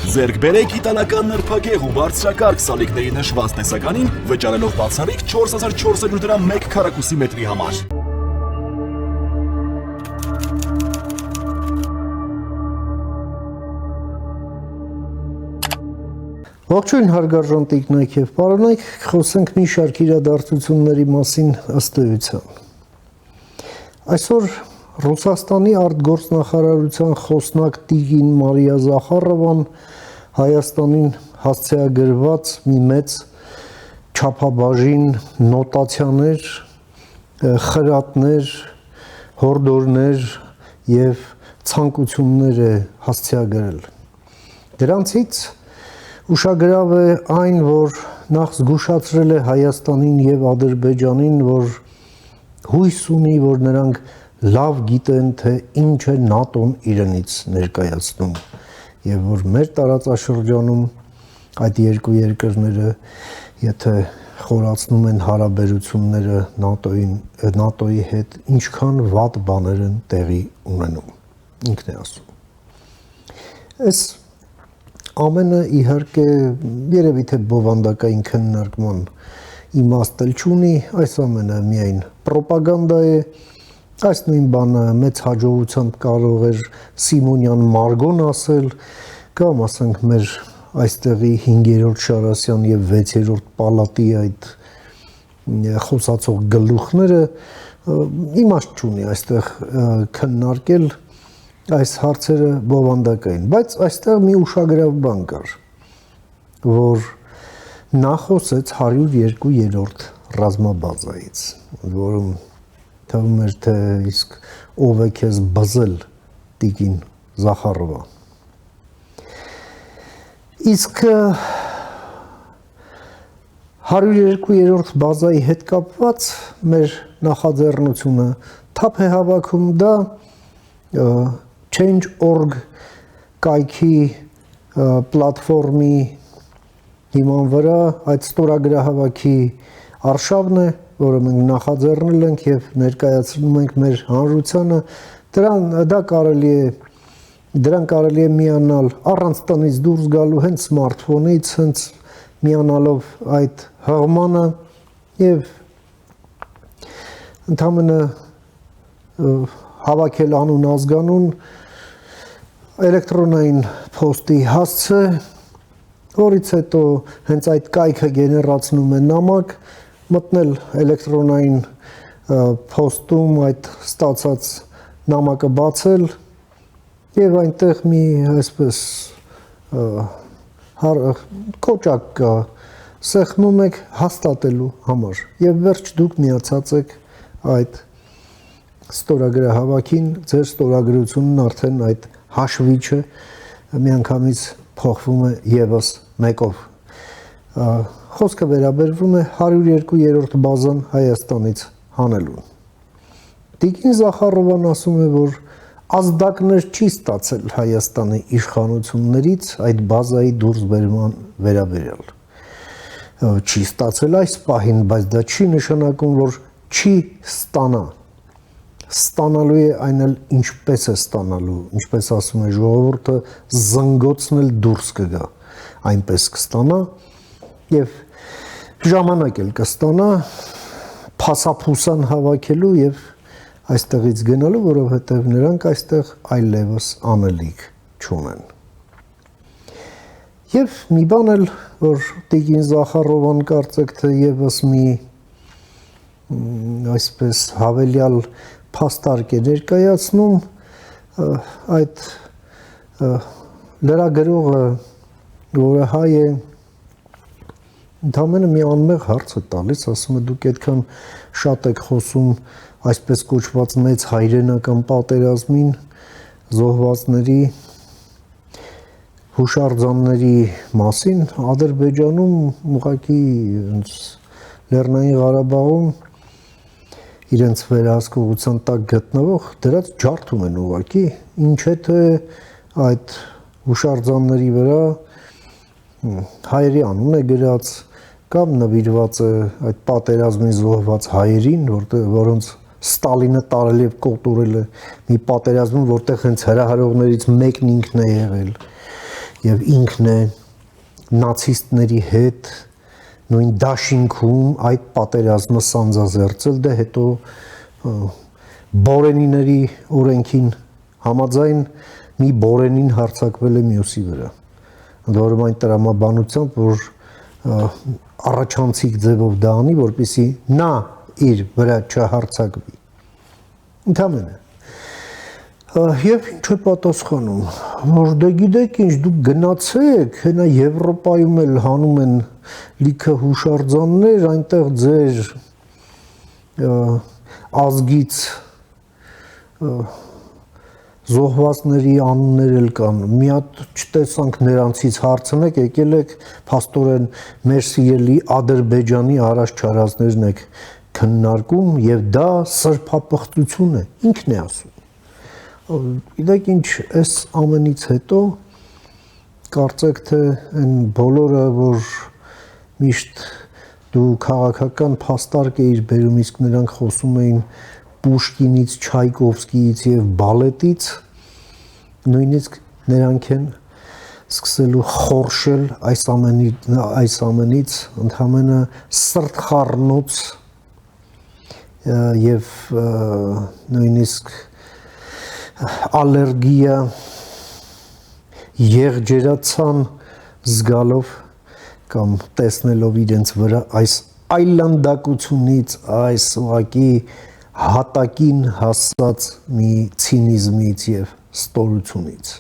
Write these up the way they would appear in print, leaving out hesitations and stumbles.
Ձեռք բերեք իտալական նրբագեղ ու բարձրակարգ սալիկների նշված տեսականին, վճարելով բացառիկ 4400 դրամ 1 քառակուսի մետրի համար։ Ողջույն հարգարժան տիկնայք եւ պարոնայք, խոսենք մի շարք իրադարձությունների մասին ըստ էության։ Այսօր Ռուսաստանի արտգործնախարարության խոսնակ Տիգին Մարիա Զախարովան Հայաստանին հասցեագրված մի մեծ չափաբաժին նոտացիաներ, խրատներ, հորդորներ եւ ցանկություններ է հասցեագրել։ Դրանցից ուշագրավ է այն, որ նախ զգուշացրել է Հայաստանին եւ Ադրբեջանին, որ հույս ունի, որ նրանք լավ գիտեն, թե ինչ է ՆԱՏՕ-ն իրենից ներկայացնում եւ որ մեր տարածաշրջանում այդ երկու երկրները, եթե խորացնում են հարաբերությունները ՆԱՏՕ-ի հետ, ինչքան վատ բաներ են տեղի ունենում։ Ինքն է ասում։ Այս ամենը իհարկե երևի թե բովանդակային քննարկման իմաստ չունի, այս ամենը միայն պրոպագանդա է, այս նույն բանը մեծ հաջողությամբ կարող էր Սիմոնյան Մարգոն ասել, կամ ասենք մեր այստեղի 5-րդ Շարասյան եւ 6-րդ պալատի այդ խոսացող գլուխները իմաստ չունի այստեղ քննարկել այս հարցերը բովանդակային, բայց այստեղ մի ուշագրավ բան կար, որ նա խոսեց 102-րդ ռազմաբազայից, որում թվում էր, թե իսկ ով է քեզ բզել Տիգին Զախարովա։ Իսկ 102-րդ բազայի հետ կապված մեր նախաձեռնությունը թափ է հավաքում դա Change.org կայքի պլատֆորմի հիման վրա այդ ստորագրահավաքի արշավն է, որը մենք նախաձեռնել ենք եւ ներկայացնում ենք մեր հանրությանը, դրան կարելի է միանալ առանց տնից դուրս գալու հենց սմարթֆոնից, հենց միանալով այդ հղմանը եւ ընդհանրապես հավաքել անուն ազգանուն էլեկտրոնային փոստի հասցե, որից հետո հենց այդ կայքը գեներացնում է նամակ, մտնել էլեկտրոնային փոստում այդ ստացած նամակը բացել եւ այնտեղ մի այսպես կոճակ կա, սեղմում եք հաստատելու համար եւ վերջ դուք միացած եք այդ ստորագրահավաքին, ձեր ստորագրությունն արդեն այդ հաշվիչը միանգամից փոխվում է եւս մեկով։ Խոսքը վերաբերվում է 102-րդ բազան Հայաստանից հանելուն։ Տիգին Զախարովան ասում է, որ ազդակներ չի ստացել Հայաստանի իշխանություններից այդ բազայի դուրսբերման վերաբերյալ։ Չի ստացել այս պահին, բայց դա չի նշանակում, որ չի ստանա։ Ստանալու է այն էլ ինչպես է ստանալու, ինչպես ասում է ժողովուրդը, զնգոցն էլ դուրս կգա, այնպես կստանա եւ ժամանակ էլ կստանա փասափուսան հավաքելու եւ այստեղից գնալու, որովհետեւ նրանք այստեղ այլևս անելիք չունեն։ Եվ մի բան էլ, որ Տիգին Զախարովան կարծեք թե եւս մի այսպես հավելյալ փաստարկ է ներկայացնում, այդ լրագրողը, որը հայ է, ընդամենը մի անմեղ հարց է տալիս, ասում է դուք այդքան շատ եք խոսում այսպես կոչված մեծ հայրենական պատերազմին, զոհվածների, հուշարձանների մասին, Ադրբեջանում, ուղղակի Լեռնային Ղարաբաղում իրենց վերահսկողության տակ գտնվող դրանց ջարդում են ուղղակի, ինչ է թե այդ հուշարձանների վրա հայերի անուն է գրած կամ նվիրված է այդ պատերազմին զոհված հայերին, որոնց Ստալինը տարել եւ կոտորել է մի պատերազմում, որտեղ հենց հրահարողներից մեկն ինքն է եղել։ եւ ինքն է նացիստների հետ նույն դաշինքում այդ պատերազմը սանձազերծել, դե հետո Բորենիների օրենքին համաձայն մի Բորենին հարձակվել է մյուսի վրա։ Որում այն տրամաբանությամբ, որ առաջանցիկ ձևով դա անի, որպեսզի նա իր վրա չհարձակվի։ Ընդամենը։ Եվ ինչ է պատասխանում, որ դե գիտեք ինչ, դուք գնացեք, հենա Եվրոպայում էլ հանում են լիքը հուշարձաններ, այնտեղ ձեր ազգից զոհվածների անուններ էլ կան, մի հատ չտեսանք նրանցից հարցնեք, եկել եք փաստորեն մեր սիրելի Ադրբեջանի առաջ-չարածներն եք քննարկում եւ դա սրբապղծություն է, ինքն է ասում։ Գիտեք ինչ, այս ամենից հետո կարծեք թե այն բոլորը, որ միշտ դու քաղաքական փաստարկ էիր բերում, իսկ նրանք խոսում էին Պուշկինից, Չայկովսկիից եւ բալետից, նույնիսկ նրանք են սկսելու խորշել այս ամենից, ընդհանրապես սրտխառնոց եւ նույնիսկ ալերգիա եղջերացան զգալով կամ տեսնելով իրենց վրա այս այլանդակությունից, այս ուղղակի հատակին հասած մի ցինիզմից եւ ստորությունից։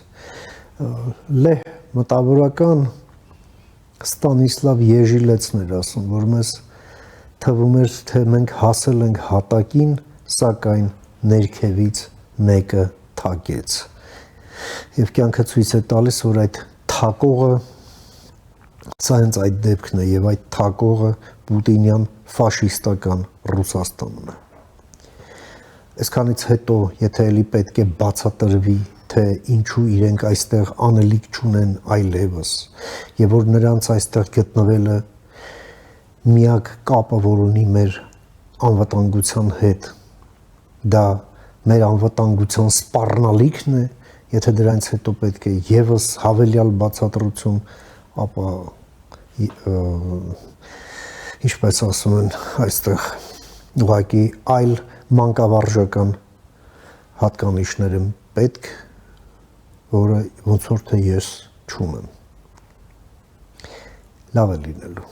Լեհ մտավորական Ստանիսլավ Եժիլեցն էր ասում, որ մեզ թվում էր, թե մենք հասել ենք հատակին, սակայն ներքևից մեկը թակեց։ Եվ կյանքը ցույց է տալիս, որ այդ թակողը սա հենց այդ դեպքն է եւ այդ թակողը պուտինյան ֆաշիստական Ռուսաստանն է։ Այսքանից հետո, եթե էլի պետք է բացատրվի, թե ինչու իրենք այստեղ անելիք չունեն այլևս, եւ որ նրանց այստեղ գտնվելը միակ կապը, որ ունի մեր անվտանգության հետ, դա մեր անվտանգության սպառնալիքն է, եթե դրանից հետո պետք է եւս հավելյալ բացատրություն, ապա ինչպես ասում են այստեղ ուղղակի այլ մանկավարժական հատկանիշներ են պետք, որը ոնց որ թե ես չունեմ։ Լավ է լինելու։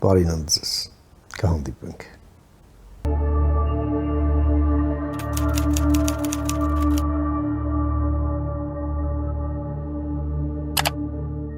Բարին ընդ ձեզ։ Կհանդիպենք։